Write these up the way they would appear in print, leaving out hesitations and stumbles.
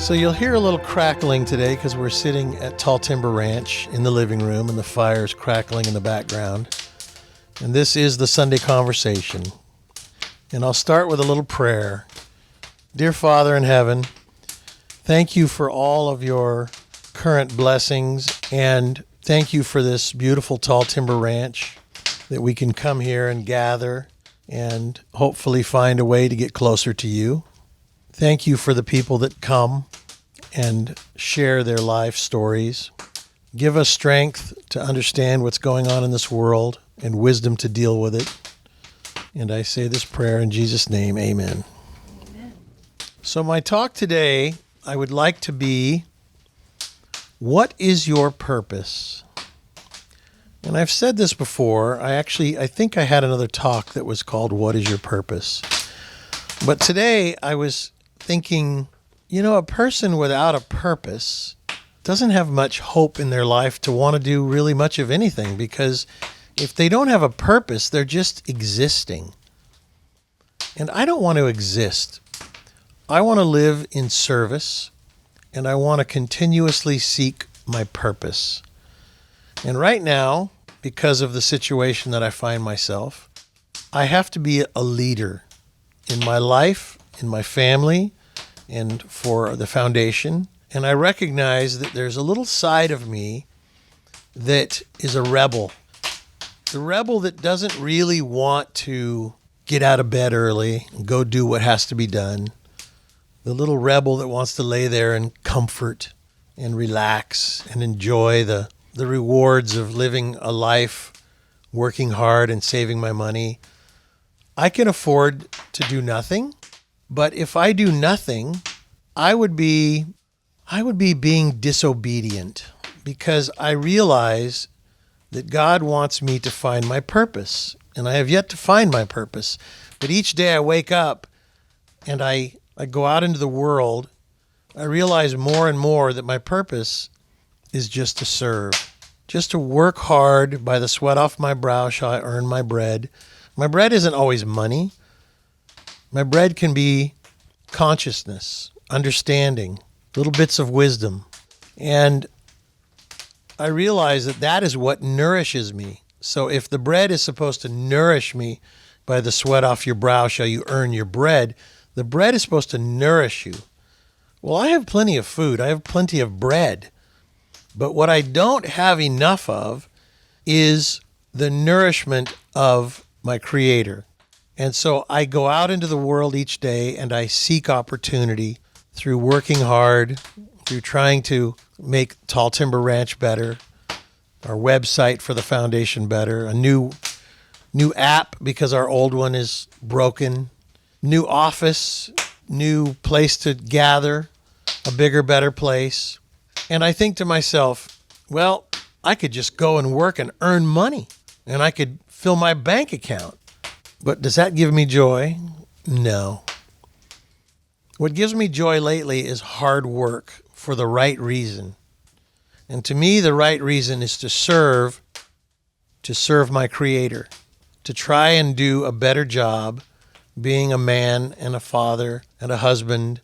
So you'll hear a little crackling today because we're sitting at Tall Timber Ranch in the living room and the fire's crackling in the background. And this is the Sunday Conversation. And I'll start with a little prayer. Dear Father in heaven, thank you for all of your current blessings, and thank you for this beautiful Tall Timber Ranch that we can come here and gather and hopefully find a way to get closer to you. Thank you for the people that come and share their life stories. Give us strength to understand what's going on in this world and wisdom to deal with it. And I say this prayer in Jesus' name, amen. Amen. So my talk today, I would like to be, what is your purpose? And I've said this before. I think I had another talk that was called, What is Your Purpose? But today I was thinking, a person without a purpose doesn't have much hope in their life to want to do really much of anything, because if they don't have a purpose, they're just existing. And I don't want to exist. I want to live in service, and I want to continuously seek my purpose. And right now, because of the situation that I find myself, I have to be a leader in my life, in my family, and for the foundation. And I recognize that there's a little side of me that is a rebel. The rebel that doesn't really want to get out of bed early and go do what has to be done. The little rebel that wants to lay there in comfort and relax and enjoy the rewards of living a life, working hard and saving my money. I can afford to do nothing, but if I do nothing, I would be being disobedient, because I realize that God wants me to find my purpose, and I have yet to find my purpose. But each day I wake up and I go out into the world, I realize more and more that my purpose is just to serve, just to work hard. By the sweat off my brow shall I earn my bread. My bread isn't always money. My bread can be consciousness, understanding, little bits of wisdom. And I realize that is what nourishes me. So if the bread is supposed to nourish me, by the sweat off your brow shall you earn your bread, the bread is supposed to nourish you. Well, I have plenty of food. I have plenty of bread. But what I don't have enough of is the nourishment of my Creator. And so I go out into the world each day and I seek opportunity through working hard, through trying to make Tall Timber Ranch better, our website for the foundation better, a new app because our old one is broken, new office, new place to gather, a bigger, better place. And I think to myself, well, I could just go and work and earn money, and I could fill my bank account. But does that give me joy? No. What gives me joy lately is hard work for the right reason. And to me, the right reason is to serve my Creator, to try and do a better job being a man and a father and a husband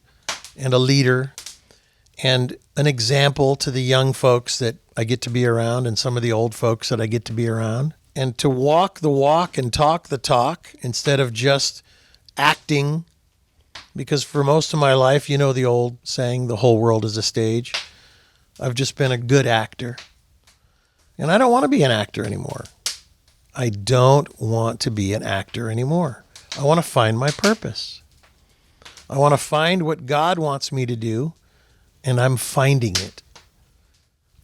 and a leader and an example to the young folks that I get to be around and some of the old folks that I get to be around, and to walk the walk and talk the talk instead of just acting. Because for most of my life, the old saying, the whole world is a stage. I've just been a good actor. And I don't want to be an actor anymore. I don't want to be an actor anymore. I want to find my purpose. I want to find what God wants me to do, and I'm finding it.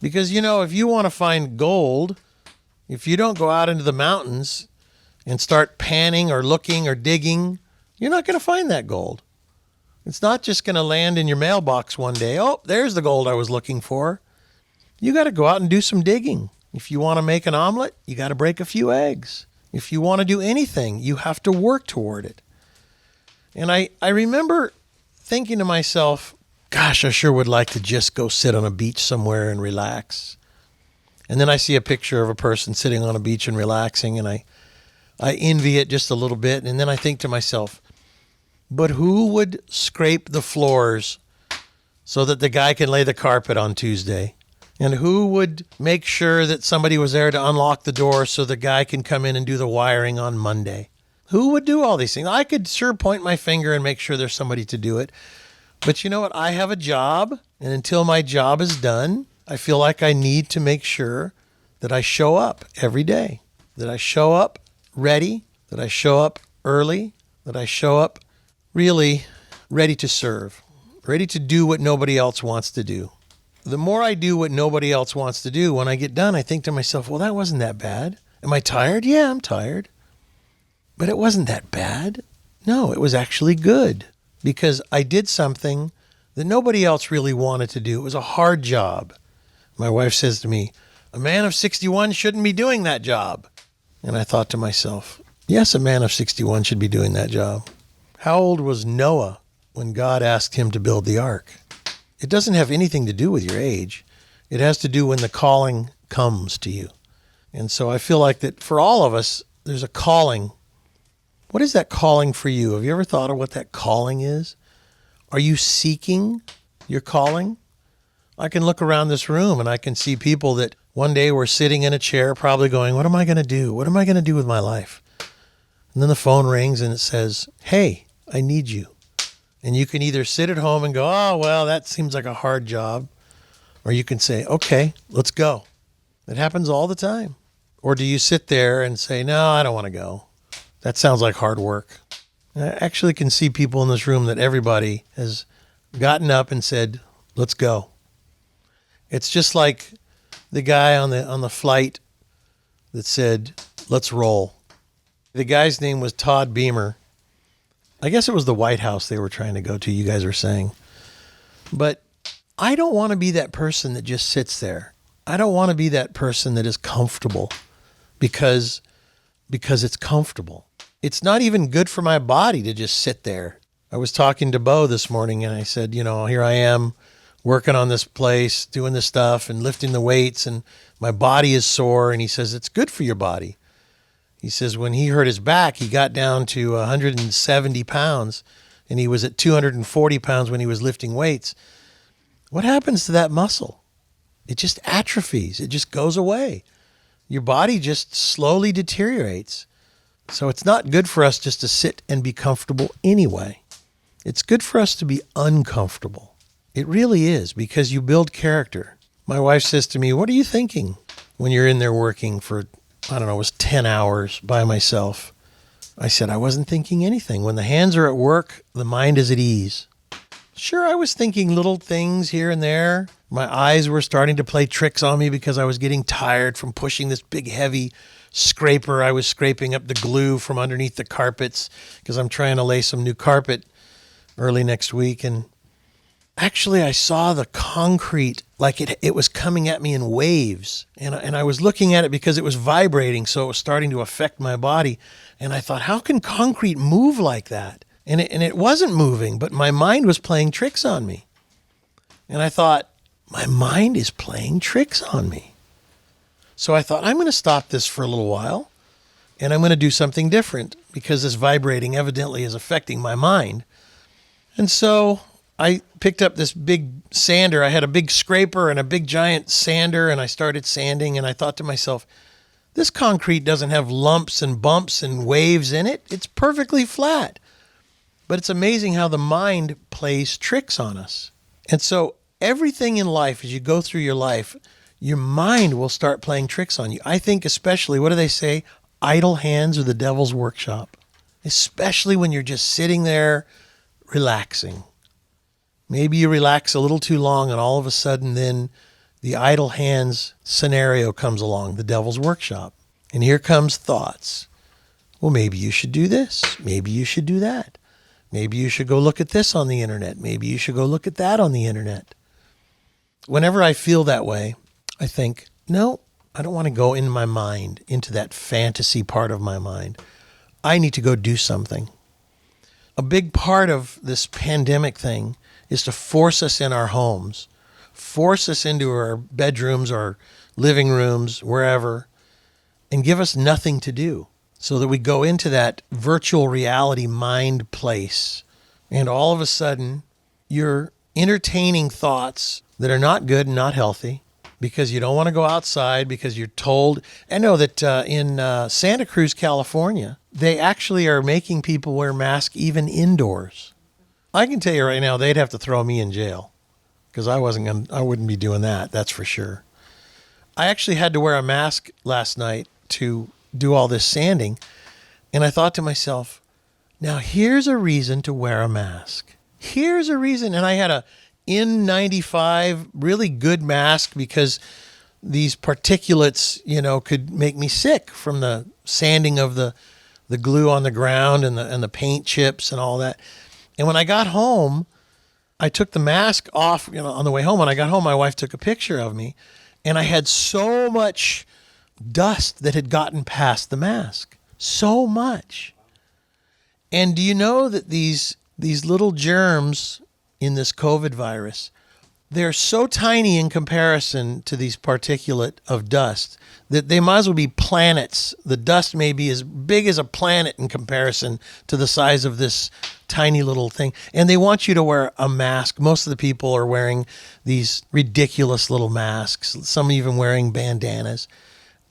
Because, if you want to find gold, if you don't go out into the mountains and start panning or looking or digging, you're not going to find that gold. It's not just going to land in your mailbox one day. Oh, there's the gold I was looking for. You got to go out and do some digging. If you want to make an omelet, you got to break a few eggs. If you want to do anything, you have to work toward it. And I remember thinking to myself, gosh, I sure would like to just go sit on a beach somewhere and relax. And then I see a picture of a person sitting on a beach and relaxing, and I envy it just a little bit. And then I think to myself, but who would scrape the floors so that the guy can lay the carpet on Tuesday? And who would make sure that somebody was there to unlock the door so the guy can come in and do the wiring on Monday? Who would do all these things? I could sure point my finger and make sure there's somebody to do it. But you know what? I have a job, and until my job is done, I feel like I need to make sure that I show up every day, that I show up ready, that I show up early, that I show up really ready to serve, ready to do what nobody else wants to do. The more I do what nobody else wants to do, when I get done, I think to myself, well, that wasn't that bad. Am I tired? Yeah, I'm tired. But it wasn't that bad. No, it was actually good because I did something that nobody else really wanted to do. It was a hard job. My wife says to me, a man of 61 shouldn't be doing that job. And I thought to myself, yes, a man of 61 should be doing that job. How old was Noah when God asked him to build the ark? It doesn't have anything to do with your age. It has to do when the calling comes to you. And so I feel like that for all of us, there's a calling. What is that calling for you? Have you ever thought of what that calling is? Are you seeking your calling? I can look around this room and I can see people that one day were sitting in a chair probably going, what am I going to do? What am I going to do with my life? And then the phone rings and it says, hey, I need you. And you can either sit at home and go, oh, well, that seems like a hard job. Or you can say, okay, let's go. It happens all the time. Or do you sit there and say, no, I don't want to go. That sounds like hard work. And I actually can see people in this room that everybody has gotten up and said, let's go. It's just like the guy on the flight that said, let's roll. The guy's name was Todd Beamer. I guess it was the White House they were trying to go to, you guys were saying. But I don't want to be that person that just sits there. I don't want to be that person that is comfortable because it's comfortable. It's not even good for my body to just sit there. I was talking to Bo this morning and I said, here I am working on this place, doing this stuff and lifting the weights and my body is sore. And he says, it's good for your body. He says when he hurt his back, he got down to 170 pounds and he was at 240 pounds when he was lifting weights. What happens to that muscle? It just atrophies. It just goes away. Your body just slowly deteriorates. So it's not good for us just to sit and be comfortable anyway. It's good for us to be uncomfortable. It really is, because you build character. My wife says to me, what are you thinking when you're in there working for, it was 10 hours by myself? I said, I wasn't thinking anything. When the hands are at work, the mind is at ease. Sure, I was thinking little things here and there. My eyes were starting to play tricks on me because I was getting tired from pushing this big, heavy scraper. I was scraping up the glue from underneath the carpets because I'm trying to lay some new carpet early next week. And actually, I saw the concrete like it was coming at me in waves. And I was looking at it because it was vibrating, so it was starting to affect my body. And I thought, how can concrete move like that? And it wasn't moving, but my mind was playing tricks on me. And I thought, my mind is playing tricks on me. So I thought, I'm going to stop this for a little while, and I'm going to do something different because this vibrating evidently is affecting my mind. And so I picked up this big sander. I had a big scraper and a big giant sander, and I started sanding, and I thought to myself, this concrete doesn't have lumps and bumps and waves in it. It's perfectly flat. But it's amazing how the mind plays tricks on us. And so everything in life, as you go through your life, your mind will start playing tricks on you. I think especially, what do they say? Idle hands are the devil's workshop. Especially when you're just sitting there relaxing. Maybe you relax a little too long and all of a sudden then the idle hands scenario comes along, the devil's workshop. And here comes thoughts. Well, maybe you should do this. Maybe you should do that. Maybe you should go look at this on the internet. Maybe you should go look at that on the internet. Whenever I feel that way, I think, no, I don't want to go in my mind, into that fantasy part of my mind. I need to go do something. A big part of this pandemic thing is to force us in our homes, force us into our bedrooms or living rooms, wherever, and give us nothing to do so that we go into that virtual reality mind place. And all of a sudden, you're entertaining thoughts that are not good and not healthy because you don't want to go outside because you're told. I know that in Santa Cruz, California, they actually are making people wear masks even indoors. I can tell you right now, they'd have to throw me in jail because I wouldn't be doing that. That's for sure. I actually had to wear a mask last night to do all this sanding. And I thought to myself, now here's a reason to wear a mask. Here's a reason. And I had a N95 really good mask because these particulates, could make me sick from the sanding of the glue on the ground and the paint chips and all that. And when I got home, I took the mask off, on the way home. When I got home, my wife took a picture of me and I had so much dust that had gotten past the mask. So much. And do you know that these little germs in this COVID virus, they're so tiny in comparison to these particulate of dust that they might as well be planets. The dust may be as big as a planet in comparison to the size of this tiny little thing. And they want you to wear a mask. Most of the people are wearing these ridiculous little masks, some even wearing bandanas.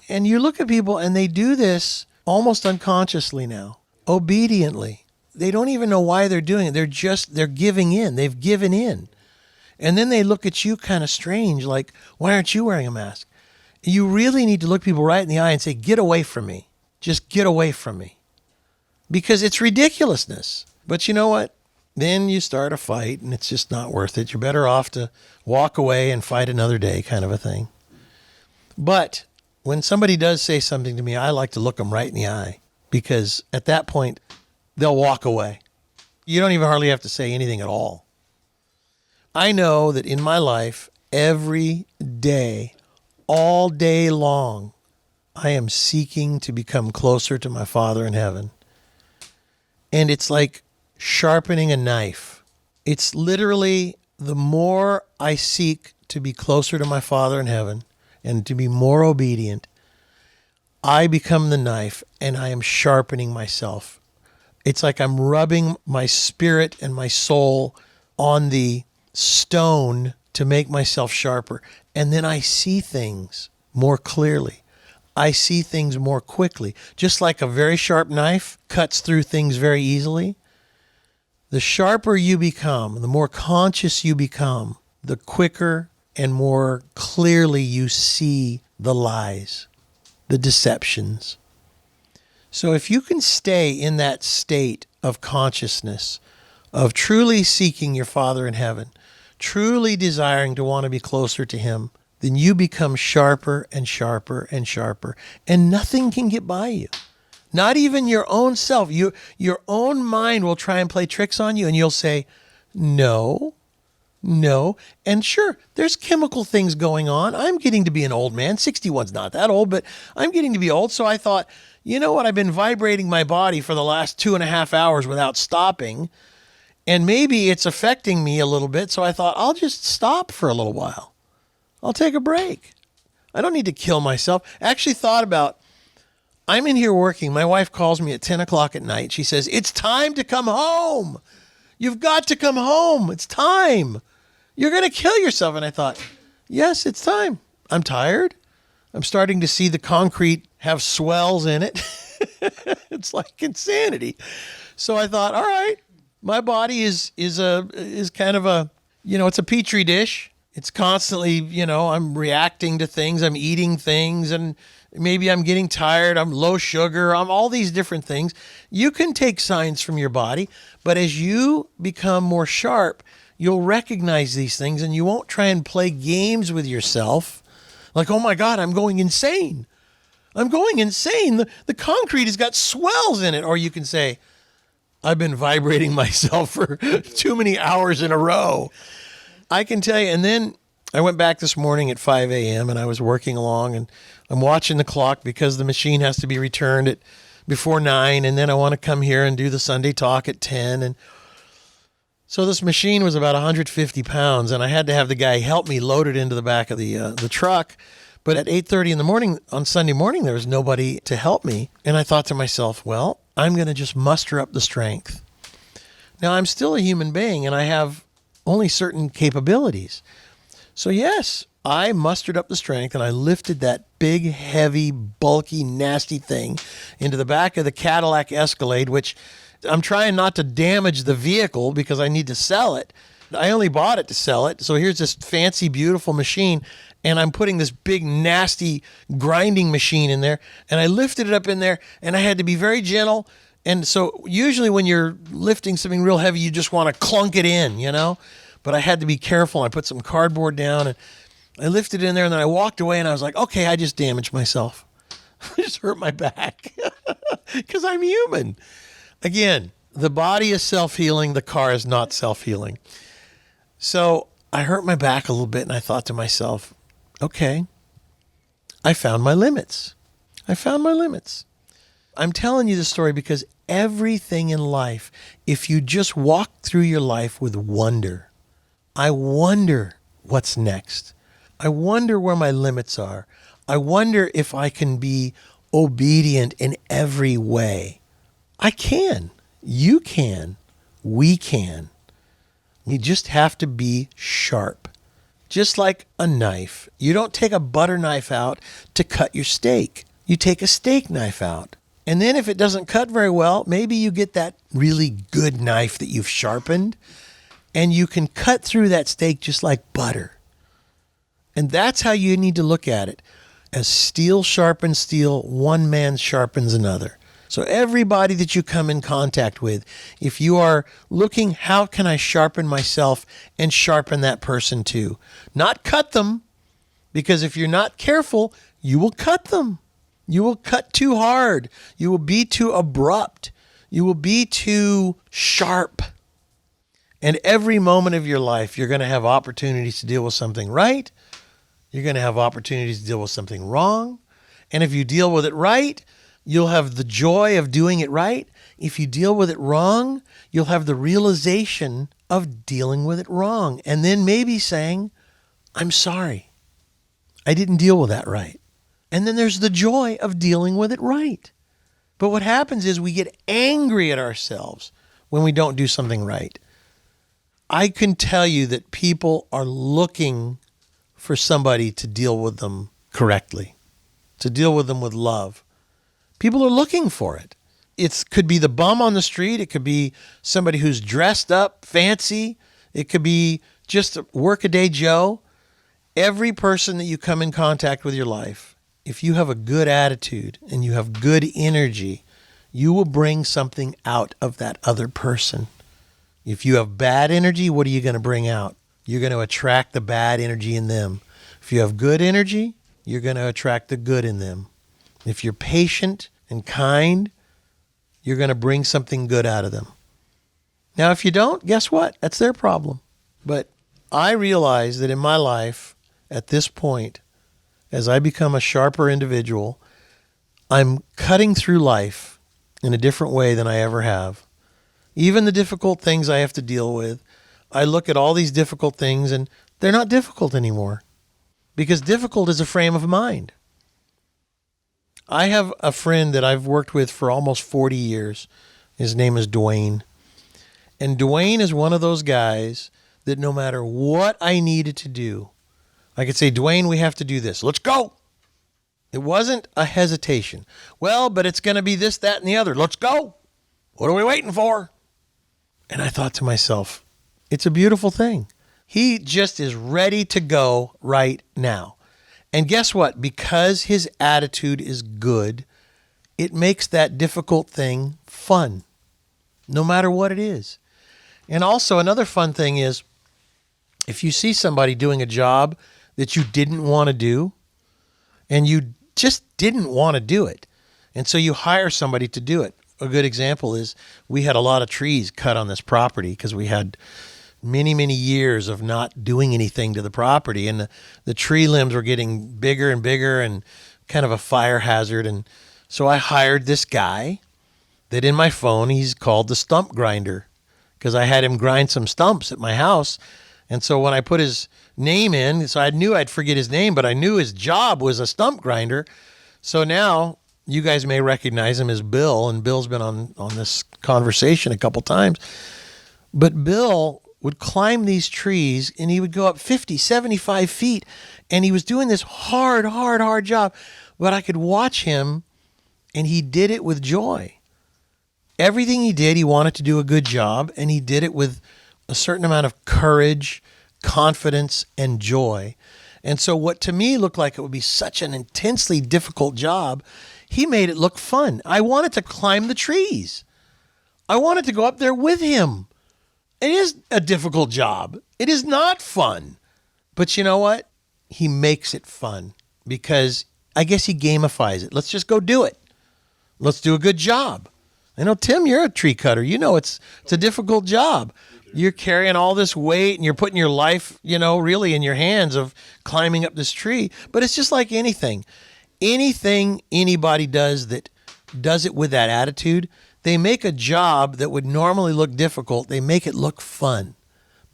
And you look at people and they do this almost unconsciously now, obediently. They don't even know why they're doing it. They're giving in. They've given in. And then they look at you kind of strange, like, why aren't you wearing a mask? You really need to look people right in the eye and say, get away from me. Just get away from me. Because it's ridiculousness. But you know what? Then you start a fight and it's just not worth it. You're better off to walk away and fight another day, kind of a thing. But when somebody does say something to me, I like to look them right in the eye because at that point, they'll walk away. You don't even hardly have to say anything at all. I know that in my life, every day, all day long, I am seeking to become closer to my Father in heaven. And it's like sharpening a knife. It's literally the more I seek to be closer to my Father in heaven and to be more obedient, I become the knife and I am sharpening myself. It's like I'm rubbing my spirit and my soul on the stone to make myself sharper. And then I see things more clearly. I see things more quickly. Just like a very sharp knife cuts through things very easily. The sharper you become, the more conscious you become, the quicker and more clearly you see the lies, the deceptions. So if you can stay in that state of consciousness, of truly seeking your Father in heaven, truly desiring to want to be closer to Him, then you become sharper and sharper and sharper, and nothing can get by you. Not even your own self. Your own mind will try and play tricks on you, and you'll say, no. And sure, there's chemical things going on. I'm getting to be an old man. 61's not that old, but I'm getting to be old. So I thought, you know what? I've been vibrating my body for the last 2.5 hours without stopping. And maybe it's affecting me a little bit. So I thought, I'll just stop for a little while. I'll take a break. I don't need to kill myself. I actually thought about, I'm in here working. My wife calls me at 10 o'clock at night. She says, it's time to come home. You've got to come home. It's time. You're going to kill yourself. And I thought, yes, it's time. I'm tired. I'm starting to see the concrete have swells in it. It's like insanity. So I thought, all right, my body is kind of a, it's a petri dish. It's constantly, I'm reacting to things. I'm eating things and maybe I'm getting tired. I'm low sugar. I'm all these different things. You can take signs from your body, but as you become more sharp, you'll recognize these things and you won't try and play games with yourself. Like, oh my God, I'm going insane. I'm going insane. The concrete has got swells in it. Or you can say, I've been vibrating myself for too many hours in a row. I can tell you. And then I went back this morning at 5 a.m. and I was working along and I'm watching the clock because the machine has to be returned at before 9. And then I want to come here and do the Sunday talk at 10. And so this machine was about 150 pounds and I had to have the guy help me load it into the back of the truck. But at 8:30 in the morning on Sunday morning, there was nobody to help me. And I thought to myself, well, I'm going to just muster up the strength. Now, I'm still a human being and I have only certain capabilities. So yes, I mustered up the strength and I lifted that big, heavy, bulky, nasty thing into the back of the Cadillac Escalade, which I'm trying not to damage the vehicle because I need to sell it. I only bought it to sell it. So here's this fancy, beautiful machine, and I'm putting this big, nasty grinding machine in there, and I lifted it up in there, and I had to be very gentle. And so usually when you're lifting something real heavy, you just want to clunk it in, you know? But I had to be careful. I put some cardboard down, and I lifted it in there, and then I walked away, and I was like, okay, I just damaged myself. I just hurt my back because I'm human. Again, the body is self-healing. The car is not self-healing. So I hurt my back a little bit, and I thought to myself, okay, I found my limits. I'm telling you this story because everything in life, if you just walk through your life with wonder, I wonder what's next. I wonder where my limits are. I wonder if I can be obedient in every way. I can. You can. We can. You just have to be sharp. Just like a knife. You don't take a butter knife out to cut your steak. You take a steak knife out. And then if it doesn't cut very well, maybe you get that really good knife that you've sharpened, and you can cut through that steak just like butter. And that's how you need to look at it. As steel sharpens steel, one man sharpens another. So everybody that you come in contact with, if you are looking, how can I sharpen myself and sharpen that person too? Not cut them, because if you're not careful, you will cut them. You will cut too hard. You will be too abrupt. You will be too sharp. And every moment of your life, you're going to have opportunities to deal with something right. You're going to have opportunities to deal with something wrong. And if you deal with it right, you'll have the joy of doing it right. If you deal with it wrong, you'll have the realization of dealing with it wrong. And then maybe saying, I'm sorry. I didn't deal with that right. And then there's the joy of dealing with it right. But what happens is we get angry at ourselves when we don't do something right. I can tell you that people are looking for somebody to deal with them correctly, to deal with them with love. People are looking for it. It could be the bum on the street. It could be somebody who's dressed up fancy. It could be just a workaday Joe. Every person that you come in contact with your life, if you have a good attitude and you have good energy, you will bring something out of that other person. If you have bad energy, what are you going to bring out? You're going to attract the bad energy in them. If you have good energy, you're going to attract the good in them. If you're patient and kind, you're going to bring something good out of them. Now, if you don't, guess what? That's their problem. But I realize that in my life, at this point, as I become a sharper individual, I'm cutting through life in a different way than I ever have. Even the difficult things I have to deal with, I look at all these difficult things and they're not difficult anymore, because difficult is a frame of mind. I have a friend that I've worked with for almost 40 years. His name is Dwayne. And Dwayne is one of those guys that no matter what I needed to do, I could say, Dwayne, we have to do this. Let's go. It wasn't a hesitation. Well, but it's going to be this, that, and the other. Let's go. What are we waiting for? And I thought to myself, it's a beautiful thing. He just is ready to go right now. And guess what? Because his attitude is good, it makes that difficult thing fun, no matter what it is. And also another fun thing is, if you see somebody doing a job that you didn't want to do, and you just didn't want to do it, and so you hire somebody to do it. A good example is we had a lot of trees cut on this property because we had many, many years of not doing anything to the property. And the tree limbs were getting bigger and bigger and kind of a fire hazard. And so I hired this guy that in my phone, he's called the stump grinder, because I had him grind some stumps at my house. And so when I put his name in, so I knew I'd forget his name, but I knew his job was a stump grinder. So now you guys may recognize him as Bill, and Bill's been on this conversation a couple times. But Bill would climb these trees, and he would go up 50, 75 feet, and he was doing this hard job. But I could watch him, and he did it with joy. Everything he did, he wanted to do a good job, and he did it with a certain amount of courage, confidence, and joy. And so what to me looked like it would be such an intensely difficult job, he made it look fun. I wanted to climb the trees. I wanted to go up there with him. It is a difficult job. It is not fun. But you know what? He makes it fun because I guess he gamifies it. Let's just go do it. Let's do a good job. I know, Tim, you're a tree cutter. You know it's a difficult job. You're carrying all this weight and you're putting your life, really in your hands of climbing up this tree. But it's just like anything. Anything anybody does that does it with that attitude, they make a job that would normally look difficult, they make it look fun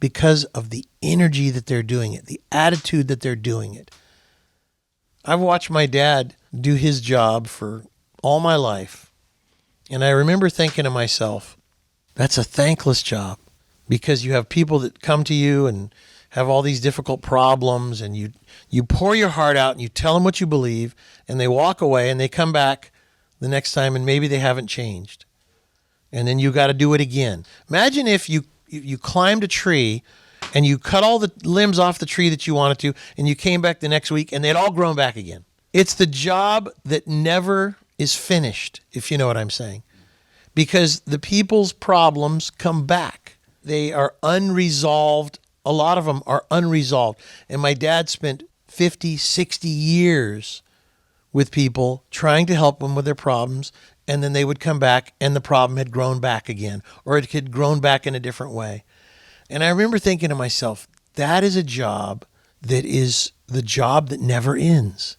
because of the energy that they're doing it, the attitude that they're doing it. I've watched my dad do his job for all my life. And I remember thinking to myself, that's a thankless job because you have people that come to you and have all these difficult problems and you pour your heart out and you tell them what you believe and they walk away and they come back the next time and maybe they haven't changed. And then you got to do it again. Imagine if you climbed a tree and you cut all the limbs off the tree that you wanted to and you came back the next week and they'd all grown back again. It's the job that never is finished, if you know what I'm saying, because the people's problems come back. They are unresolved. A lot of them are unresolved. And my dad spent 50, 60 years with people trying to help them with their problems. And then they would come back and the problem had grown back again, or it had grown back in a different way. And I remember thinking to myself, that is a job that is the job that never ends.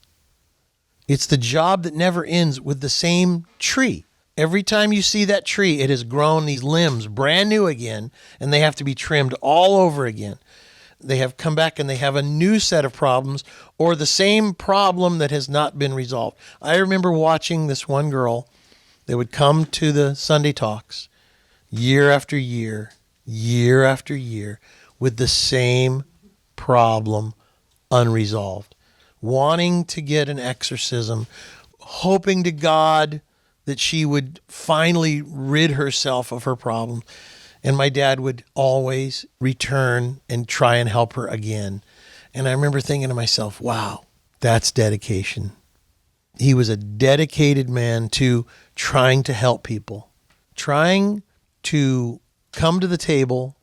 It's the job that never ends with the same tree. Every time you see that tree, it has grown these limbs brand new again, and they have to be trimmed all over again. They have come back and they have a new set of problems or the same problem that has not been resolved. I remember watching this one girl that would come to the Sunday talks year after year, year after year, with the same problem unresolved. Wanting to get an exorcism, hoping to God that she would finally rid herself of her problem. And my dad would always return and try and help her again. And I remember thinking to myself, wow, that's dedication. He was a dedicated man to trying to help people, trying to come to the table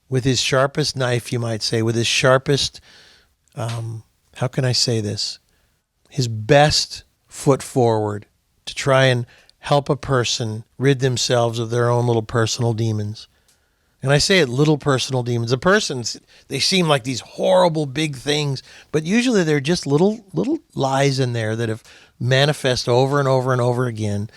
with his sharpest knife, you might say, with his sharpest, how can I say this? His best foot forward to try and help a person rid themselves of their own little personal demons. And I say it, little personal demons. The persons, they seem like these horrible big things, but usually they're just little lies in there that have manifest over and over and over again.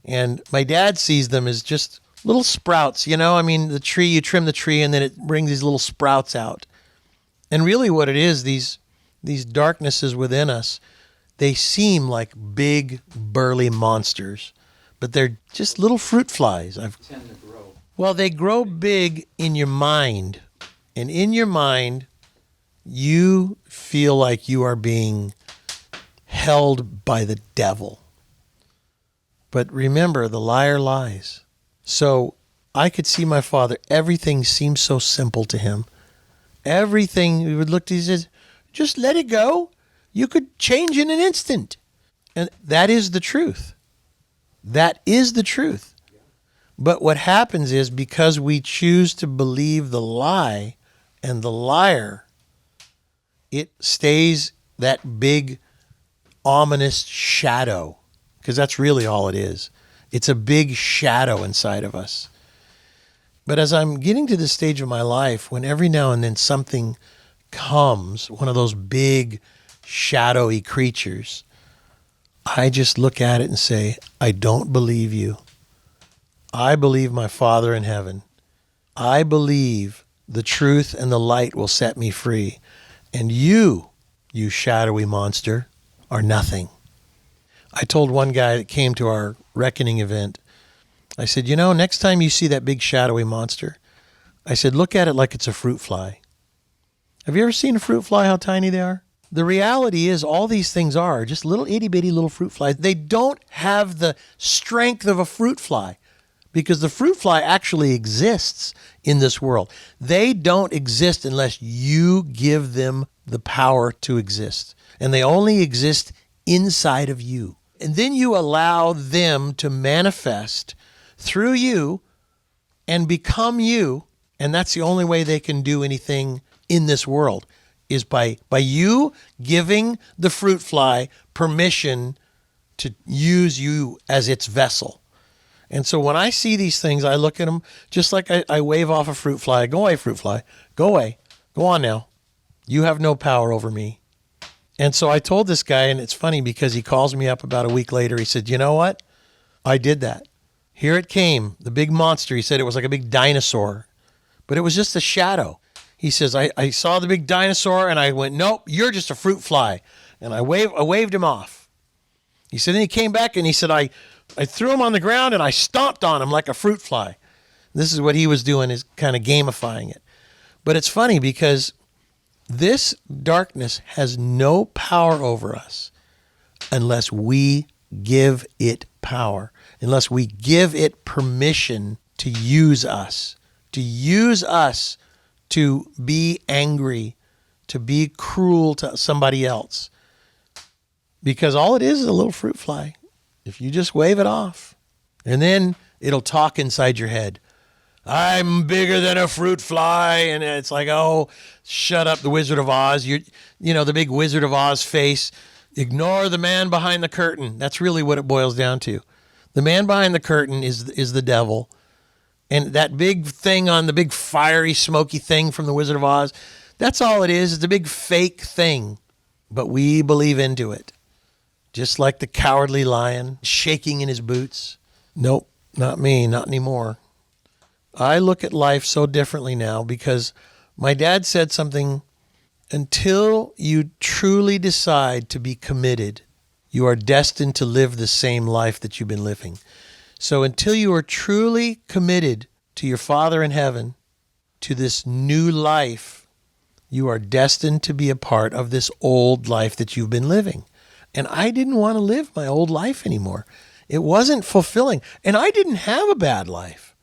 And my dad sees them as just little sprouts, the tree, you trim the tree and then it brings these little sprouts out. And really what it is, these darknesses within us, they seem like big, burly monsters, but they're just little fruit flies. Tend to grow. Well, they grow big in your mind. And in your mind, you feel like you are being held by the devil. But remember, the liar lies. So I could see my father, everything seemed so simple to him. Everything, he would look, he says, just let it go. You could change in an instant. And that is the truth. That is the truth. But what happens is because we choose to believe the lie and the liar, it stays that big, ominous shadow, because that's really all it is. It's a big shadow inside of us. But as I'm getting to this stage of my life, when every now and then something comes, one of those big, shadowy creatures, I just look at it and say, I don't believe you. I believe my Father in heaven. I believe the truth and the light will set me free. And you shadowy monster, are nothing. I told one guy that came to our reckoning event, I said, next time you see that big shadowy monster, I said, look at it like it's a fruit fly. Have you ever seen a fruit fly, how tiny they are? The reality is all these things are just little itty bitty little fruit flies. They don't have the strength of a fruit fly because the fruit fly actually exists in this world. They don't exist unless you give them the power to exist. And they only exist inside of you. And then you allow them to manifest through you and become you. And that's the only way they can do anything in this world is by you giving the fruit fly permission to use you as its vessel. And so when I see these things, I look at them just like I wave off a fruit fly. Go away, fruit fly. Go away. Go on now. You have no power over me. And so I told this guy, and it's funny because he calls me up about a week later. He said, you know what? I did that. Here it came, the big monster. He said it was like a big dinosaur, but it was just a shadow. He says, I saw the big dinosaur and I went, nope, you're just a fruit fly. And I waved him off. He said, then he came back and he said, I threw him on the ground and I stomped on him like a fruit fly. This is what he was doing, is kind of gamifying it. But it's funny because this darkness has no power over us unless we give it power, unless we give it permission to use us to be angry, to be cruel to somebody else. Because all it is a little fruit fly. If you just wave it off, and then it'll talk inside your head. I'm bigger than a fruit fly. And it's like, oh, shut up, the Wizard of Oz. You know, the big Wizard of Oz face. Ignore the man behind the curtain. That's really what it boils down to. The man behind the curtain is the devil. And that big thing on the big fiery, smoky thing from the Wizard of Oz, that's all it is. It's a big fake thing. But we believe into it. Just like the cowardly lion shaking in his boots. Nope, not me, not anymore. I look at life so differently now because my dad said something, until you truly decide to be committed, you are destined to live the same life that you've been living. So until you are truly committed to your Father in heaven, to this new life, you are destined to be a part of this old life that you've been living. And I didn't want to live my old life anymore. It wasn't fulfilling. And I didn't have a bad life.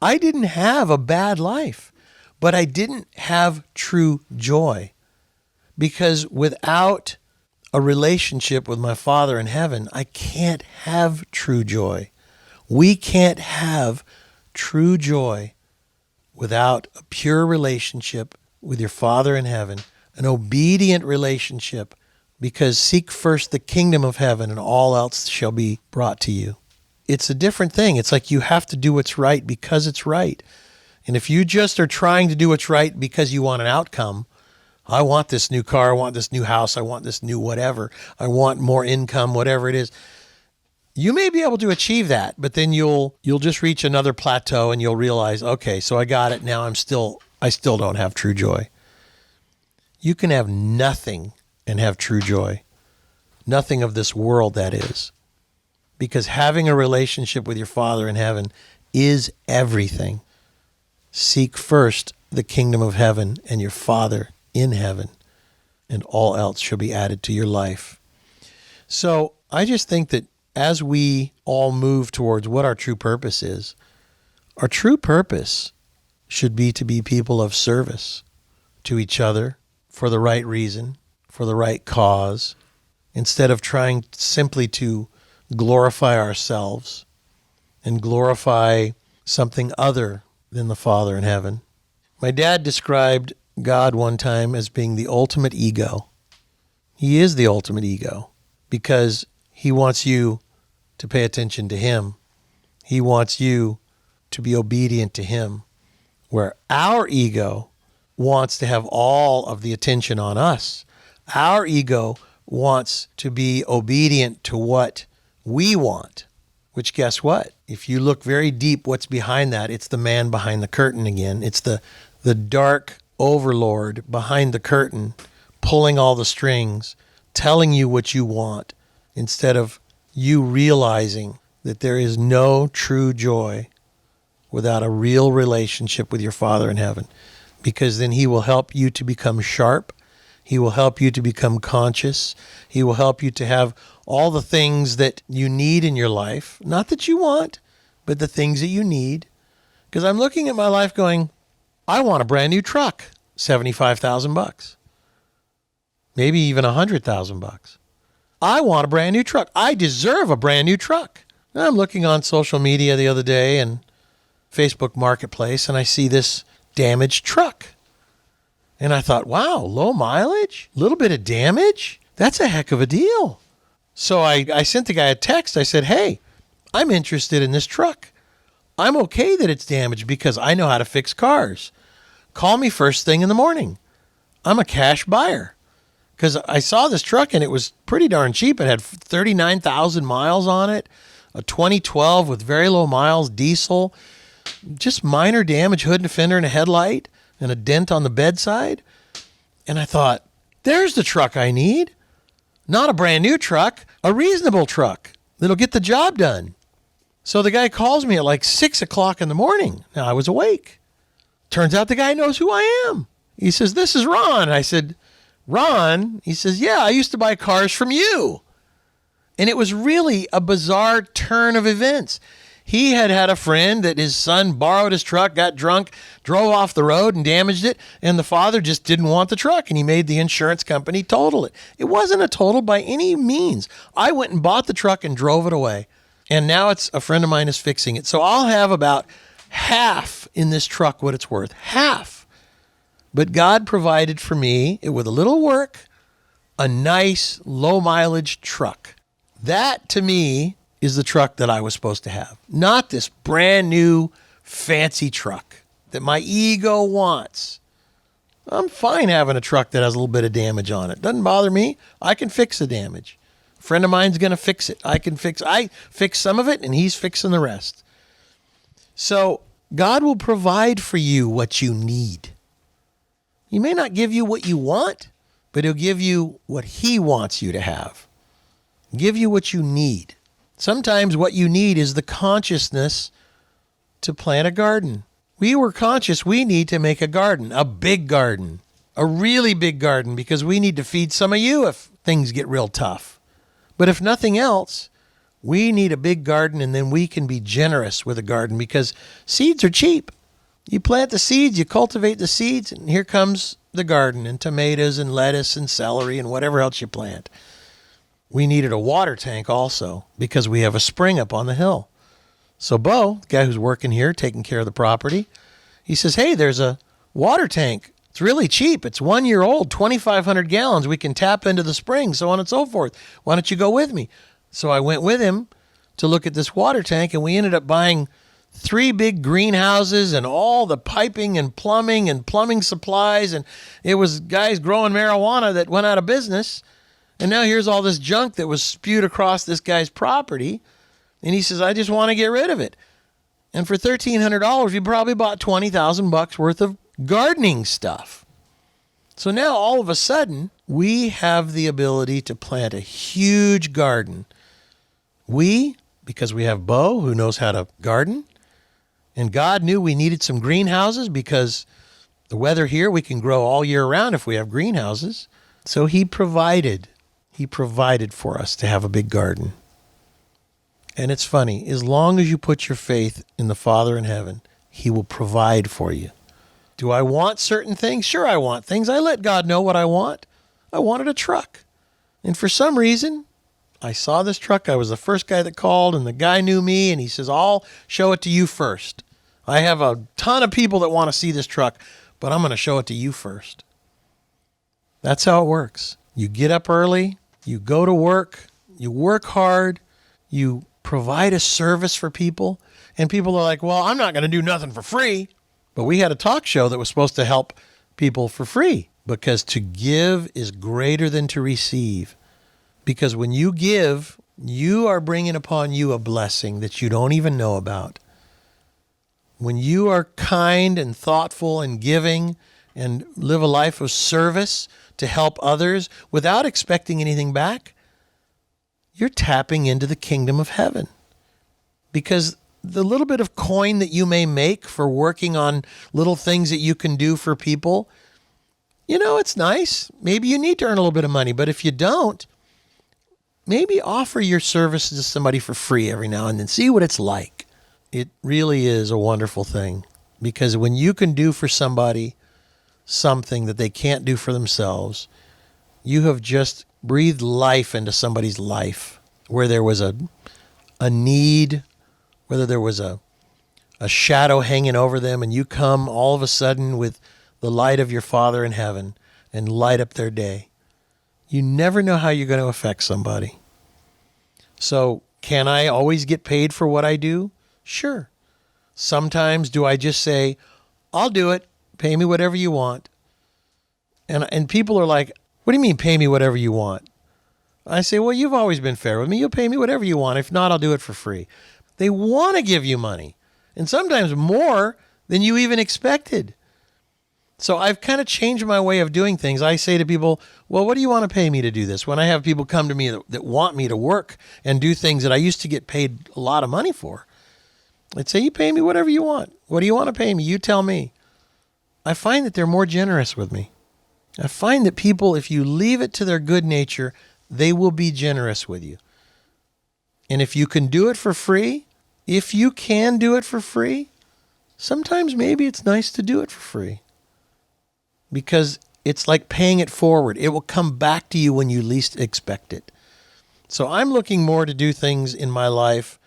I didn't have a bad life, but I didn't have true joy. Because without a relationship with my Father in heaven, I can't have true joy. We can't have true joy without a pure relationship with your Father in heaven, an obedient relationship, because seek first the kingdom of heaven and all else shall be brought to you. It's a different thing. It's like you have to do what's right because it's right. And if you just are trying to do what's right because you want an outcome, I want this new car, I want this new house, I want this new whatever, I want more income, whatever it is, you may be able to achieve that, but then you'll just reach another plateau and you'll realize, okay, so I got it. Now I still don't have true joy. You can have nothing and have true joy. Nothing of this world, that is. Because having a relationship with your Father in heaven is everything. Seek first the kingdom of heaven and your Father in heaven, and all else shall be added to your life. So I just think that as we all move towards what our true purpose is, our true purpose should be to be people of service to each other for the right reason, for the right cause, instead of trying simply to glorify ourselves and glorify something other than the Father in heaven. My dad described God one time as being the ultimate ego. He is the ultimate ego because he wants you to pay attention to him. He wants you to be obedient to him, where our ego wants to have all of the attention on us. Our ego wants to be obedient to what we want, which guess what? If you look very deep, what's behind that? It's the man behind the curtain again. It's the dark overlord behind the curtain, pulling all the strings, telling you what you want, instead of you realizing that there is no true joy without a real relationship with your Father in heaven, because then he will help you to become sharp. He will help you to become conscious. He will help you to have all the things that you need in your life. Not that you want, but the things that you need. Because I'm looking at my life going, I want a brand new truck, $75,000, maybe even $100,000. I want a brand new truck. I deserve a brand new truck. And I'm looking on social media the other day and Facebook Marketplace, and I see this damaged truck. And I thought, wow, low mileage, little bit of damage. That's a heck of a deal. So I sent the guy a text. I said, hey, I'm interested in this truck. I'm okay that it's damaged because I know how to fix cars. Call me first thing in the morning. I'm a cash buyer. Because I saw this truck and it was pretty darn cheap. It had 39,000 miles on it, a 2012 with very low miles, diesel, just minor damage, hood and fender and a headlight and a dent on the bedside. And I thought, there's the truck I need. Not a brand new truck, a reasonable truck that'll get the job done. So the guy calls me at like 6 o'clock in the morning. Now I was awake. Turns out the guy knows who I am. He says, this is Ron. I said, Ron? He says, yeah, I used to buy cars from you. And it was really a bizarre turn of events. He had a friend that his son borrowed his truck, got drunk, drove off the road and damaged it, and the father just didn't want the truck, and he made the insurance company total it. It wasn't a total by any means. I went and bought the truck and drove it away, and now it's a friend of mine is fixing it. So I'll have about half in this truck what it's worth, half. But God provided for me, with a little work, a nice low-mileage truck. That, to me, is the truck that I was supposed to have. Not this brand new fancy truck that my ego wants. I'm fine having a truck that has a little bit of damage on it. Doesn't bother me. I can fix the damage. A friend of mine's going to fix it. I fix some of it and he's fixing the rest. So God will provide for you what you need. He may not give you what you want, but he'll give you what he wants you to have. Give you what you need. Sometimes what you need is the consciousness to plant a garden. We were conscious we need to make a garden, a big garden, a really big garden, because we need to feed some of you if things get real tough. But if nothing else, we need a big garden, and then we can be generous with a garden because seeds are cheap. You plant the seeds, you cultivate the seeds, and here comes the garden and tomatoes and lettuce and celery and whatever else you plant. We needed a water tank also because we have a spring up on the hill. So Bo, the guy who's working here, taking care of the property, he says, hey, there's a water tank. It's really cheap. It's 1 year old, 2,500 gallons. We can tap into the spring, so on and so forth. Why don't you go with me? So I went with him to look at this water tank, and we ended up buying 3 big greenhouses and all the piping and plumbing supplies. And it was guys growing marijuana that went out of business. And now here's all this junk that was spewed across this guy's property. And he says, I just want to get rid of it. And for $1,300, you probably bought $20,000 worth of gardening stuff. So now all of a sudden, we have the ability to plant a huge garden. Because we have Bo, who knows how to garden. And God knew we needed some greenhouses because the weather here, we can grow all year round if we have greenhouses. So he provided for us to have a big garden. And it's funny, as long as you put your faith in the Father in heaven, he will provide for you. Do I want certain things? Sure, I want things. I let God know what I want. I wanted a truck. And for some reason, I saw this truck. I was the first guy that called, and the guy knew me, and he says, I'll show it to you first. I have a ton of people that want to see this truck, but I'm going to show it to you first. That's how it works. You get up early, you go to work, you work hard, you provide a service for people, and people are like, well, I'm not going to do nothing for free. But we had a talk show that was supposed to help people for free, because to give is greater than to receive. Because when you give, you are bringing upon you a blessing that you don't even know about. When you are kind and thoughtful and giving and live a life of service to help others without expecting anything back, you're tapping into the kingdom of heaven. Because the little bit of coin that you may make for working on little things that you can do for people, it's nice. Maybe you need to earn a little bit of money, but if you don't, maybe offer your services to somebody for free every now and then. See what it's like. It really is a wonderful thing, because when you can do for somebody something that they can't do for themselves, you have just breathed life into somebody's life where there was a need, whether there was a shadow hanging over them, and you come all of a sudden with the light of your Father in heaven and light up their day. You never know how you're going to affect somebody. So can I always get paid for what I do? Sure. Sometimes do I just say, I'll do it, pay me whatever you want? And people are like, what do you mean pay me whatever you want? I say, well, you've always been fair with me. You'll pay me whatever you want. If not, I'll do it for free. They want to give you money, and sometimes more than you even expected. So I've kind of changed my way of doing things. I say to people, well, what do you want to pay me to do this? When I have people come to me that want me to work and do things that I used to get paid a lot of money for, I'd say, you pay me whatever you want. What do you want to pay me? You tell me. I find that they're more generous with me. I find that people, if you leave it to their good nature, they will be generous with you. And if you can do it for free, sometimes maybe it's nice to do it for free, because it's like paying it forward. It will come back to you when you least expect it. So I'm looking more to do things in my life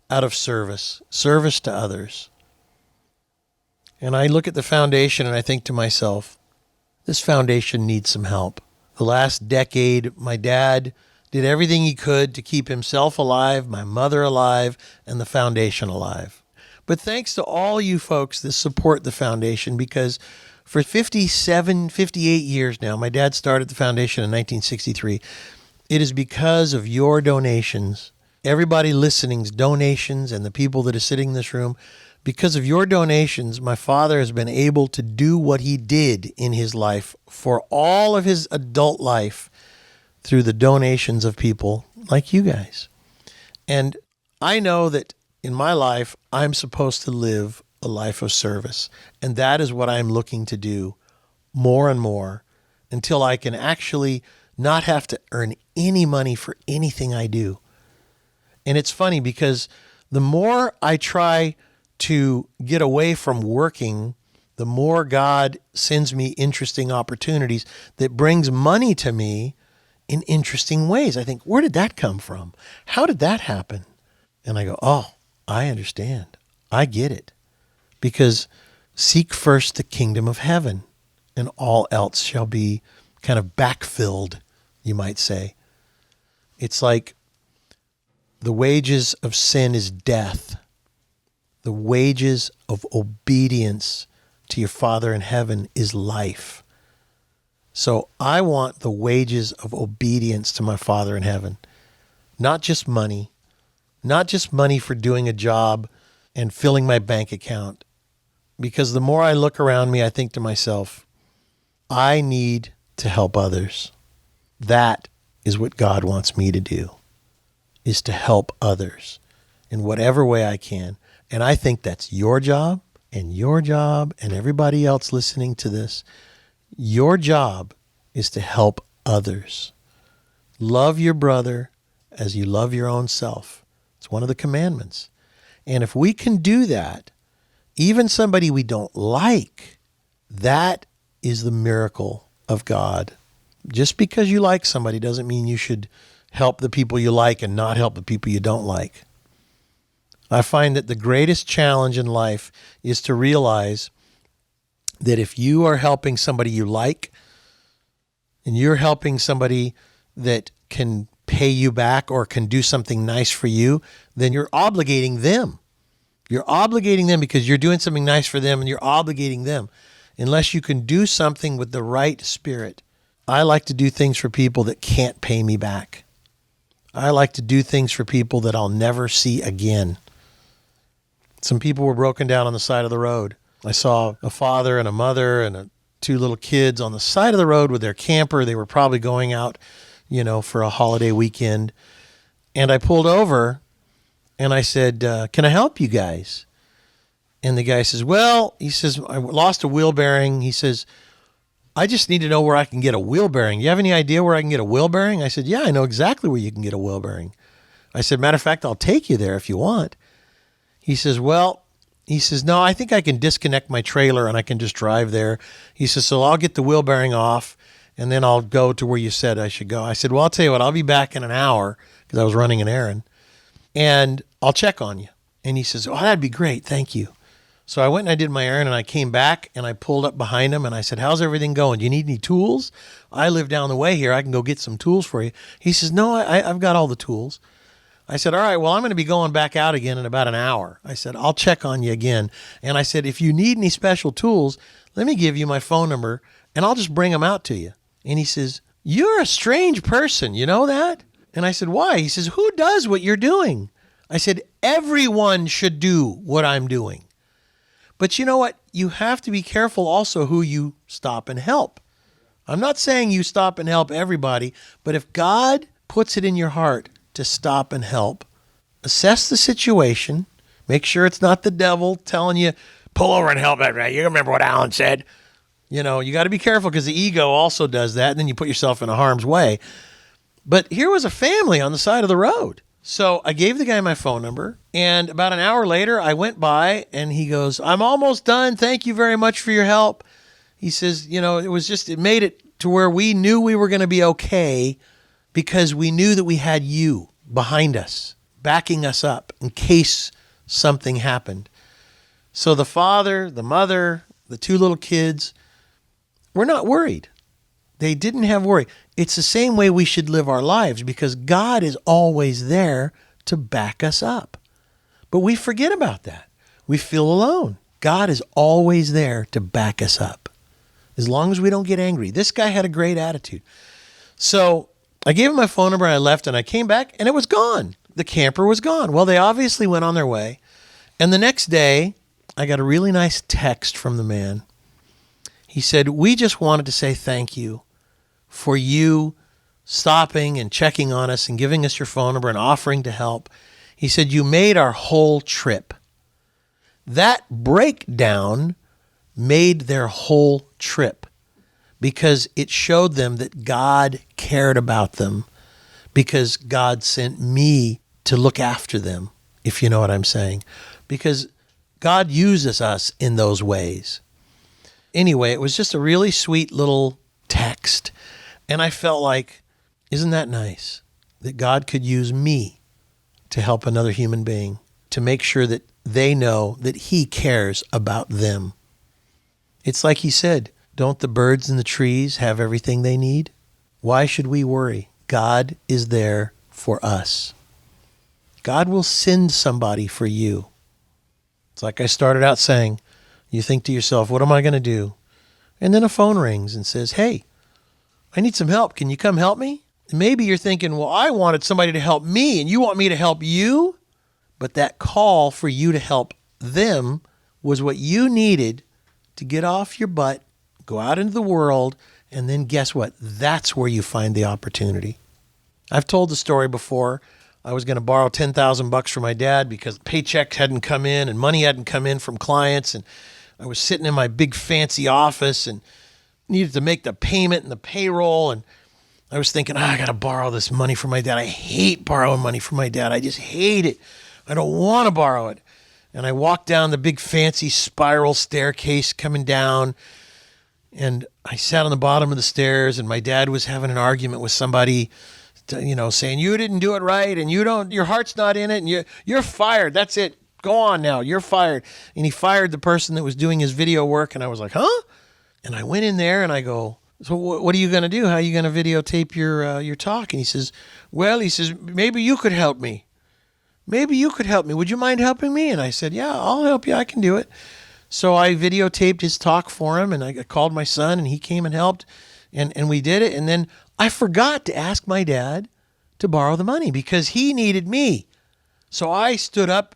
out of service to others. And I look at the foundation and I think to myself, this foundation needs some help. The last decade, my dad did everything he could to keep himself alive, my mother alive, and the foundation alive. But thanks to all you folks that support the foundation, because for 57, 58 years now, my dad started the foundation in 1963. It is because of your donations, everybody listening's donations, and the people that are sitting in this room. Because of your donations, my father has been able to do what he did in his life for all of his adult life through the donations of people like you guys. And I know that in my life, I'm supposed to live a life of service. And that is what I'm looking to do more and more until I can actually not have to earn any money for anything I do. And it's funny because the more I try to get away from working, the more God sends me interesting opportunities that brings money to me in interesting ways. I think, where did that come from? How did that happen? And I go, oh, I understand. I get it. Because seek first the kingdom of heaven, and all else shall be kind of backfilled, you might say. It's like the wages of sin is death. The wages of obedience to your Father in heaven is life. So I want the wages of obedience to my Father in heaven. Not just money for doing a job and filling my bank account. Because the more I look around me, I think to myself, I need to help others. That is what God wants me to do, is to help others in whatever way I can. And I think that's your job and everybody else listening to this. Your job is to help others. Love your brother as you love your own self. It's one of the commandments. And if we can do that, even somebody we don't like, that is the miracle of God. Just because you like somebody doesn't mean you should help the people you like and not help the people you don't like. I find that the greatest challenge in life is to realize that if you are helping somebody you like, and you're helping somebody that can pay you back or can do something nice for you, then you're obligating them. You're obligating them because you're doing something nice for them, and you're obligating them. Unless you can do something with the right spirit. I like to do things for people that can't pay me back. I like to do things for people that I'll never see again. Some people were broken down on the side of the road. I saw a father and a mother and two little kids on the side of the road with their camper. They were probably going out, for a holiday weekend. And I pulled over And I said, can I help you guys? And the guy says, well, he says, I lost a wheel bearing. He says, I just need to know where I can get a wheel bearing. You have any idea where I can get a wheel bearing? I said, yeah, I know exactly where you can get a wheel bearing. I said, matter of fact, I'll take you there if you want. He says, no, I think I can disconnect my trailer and I can just drive there. He says, so I'll get the wheel bearing off and then I'll go to where you said I should go. I said, well, I'll tell you what, I'll be back in an hour because I was running an errand and I'll check on you. And he says, oh, that'd be great. Thank you. So I went and I did my errand and I came back and I pulled up behind him and I said, how's everything going? Do you need any tools? I live down the way here. I can go get some tools for you. He says, no, I've got all the tools. I said, all right, well, I'm going to be going back out again in about an hour. I said, I'll check on you again. And I said, if you need any special tools, let me give you my phone number and I'll just bring them out to you. And he says, you're a strange person. You know that? And I said, why? He says, who does what you're doing? I said, everyone should do what I'm doing. But you know what? You have to be careful also who you stop and help. I'm not saying you stop and help everybody, but if God puts it in your heart to stop and help, assess the situation, make sure it's not the devil telling you, pull over and help that right. You remember what Alan said. You know, you got to be careful because the ego also does that, and then you put yourself in a harm's way. But here was a family on the side of the road. So I gave the guy my phone number, and about an hour later, I went by, and he goes, I'm almost done. Thank you very much for your help. He says, you know, it made it to where we knew we were going to be okay because we knew that we had you behind us, backing us up in case something happened. So the father, the mother, the two little kids were not worried. They didn't have worry. It's the same way we should live our lives because God is always there to back us up. But we forget about that. We feel alone. God is always there to back us up as long as we don't get angry. This guy had a great attitude. So I gave him my phone number and I left and I came back and it was gone. The camper was gone. Well, they obviously went on their way. And the next day, I got a really nice text from the man. He said, we just wanted to say thank you for you stopping and checking on us and giving us your phone number and offering to help. He said, you made our whole trip. That breakdown made their whole trip because it showed them that God cared about them because God sent me to look after them, if you know what I'm saying, because God uses us in those ways. Anyway, it was just a really sweet little text. And I felt like, isn't that nice that God could use me to help another human being, to make sure that they know that he cares about them. It's like he said, don't the birds and the trees have everything they need? Why should we worry? God is there for us. God will send somebody for you. It's like I started out saying, you think to yourself, what am I going to do? And then a phone rings and says, hey, I need some help. Can you come help me? And maybe you're thinking, well, I wanted somebody to help me and you want me to help you? But that call for you to help them was what you needed to get off your butt, go out into the world, and then guess what? That's where you find the opportunity. I've told the story before. I was going to borrow $10,000 from my dad because paychecks hadn't come in and money hadn't come in from clients. And I was sitting in my big fancy office and needed to make the payment and the payroll. And I was thinking, I got to borrow this money from my dad. I hate borrowing money from my dad. I just hate it. I don't want to borrow it. And I walked down the big fancy spiral staircase coming down. And I sat on the bottom of the stairs and my dad was having an argument with somebody, saying, you didn't do it right and your heart's not in it and you're fired. That's it. Go on now. You're fired. And he fired the person that was doing his video work. And I was like, huh? And I went in there and I go, so what are you going to do? How are you going to videotape your talk? And he says, maybe you could help me. Maybe you could help me. Would you mind helping me? And I said, yeah, I'll help you. I can do it. So I videotaped his talk for him and I called my son and he came and helped and we did it. And then I forgot to ask my dad to borrow the money because he needed me. So I stood up.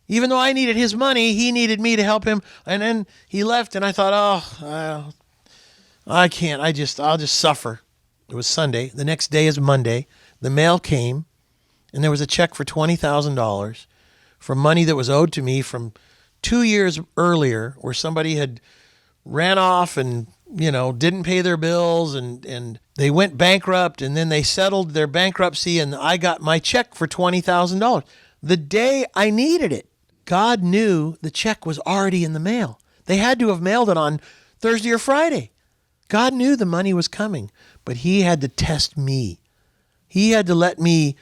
Even though I needed his money, he needed me to help him. And then he left and I thought, I can't. I'll just suffer. It was Sunday. The next day is Monday. The mail came and there was a check for $20,000 for money that was owed to me from 2 years earlier, where somebody had ran off and, didn't pay their bills, and they went bankrupt, and then they settled their bankruptcy, and I got my check for $20,000 the day I needed it. God knew the check was already in the mail. They had to have mailed it on Thursday or Friday. God knew the money was coming, but he had to test me. He had to let me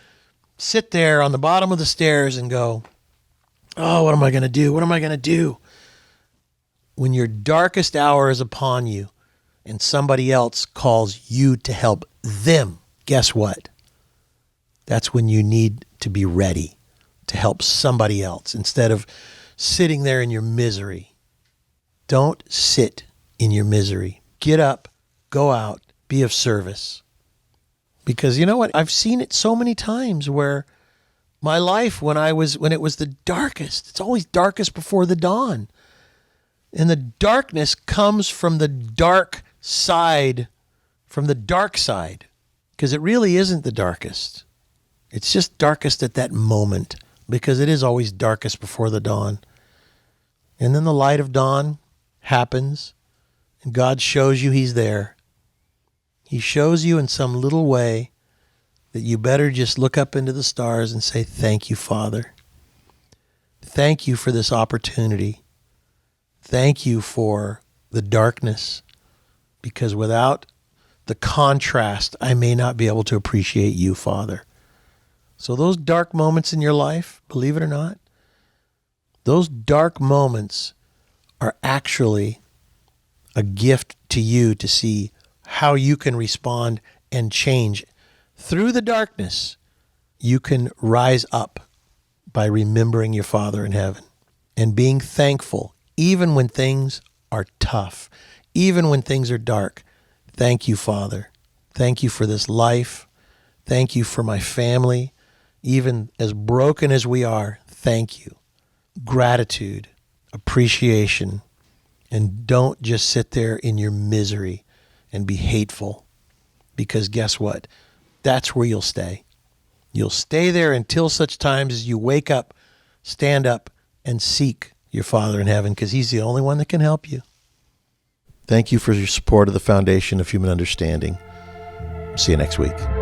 sit there on the bottom of the stairs and go, oh, what am I going to do? What am I going to do? When your darkest hour is upon you and somebody else calls you to help them, guess what? That's when you need to be ready to help somebody else instead of sitting there in your misery. Don't sit in your misery. Get up, go out, be of service. Because you know what? I've seen it so many times where my life, when it was the darkest, it's always darkest before the dawn. And the darkness comes from the dark side, because it really isn't the darkest. It's just darkest at that moment, because it is always darkest before the dawn. And then the light of dawn happens, and God shows you he's there. He shows you in some little way that you better just look up into the stars and say, thank you, Father. Thank you for this opportunity. Thank you for the darkness, because without the contrast, I may not be able to appreciate you, Father. So those dark moments in your life, believe it or not, those dark moments are actually a gift to you to see how you can respond and change. Through the darkness, you can rise up by remembering your Father in heaven and being thankful, even when things are tough, even when things are dark. Thank you, Father. Thank you for this life. Thank you for my family. Even as broken as we are, thank you. Gratitude, appreciation, and don't just sit there in your misery and be hateful, because guess what? That's where you'll stay. You'll stay there until such times as you wake up, stand up, and seek your Father in heaven, because he's the only one that can help you. Thank you for your support of the Foundation of Human Understanding. See you next week.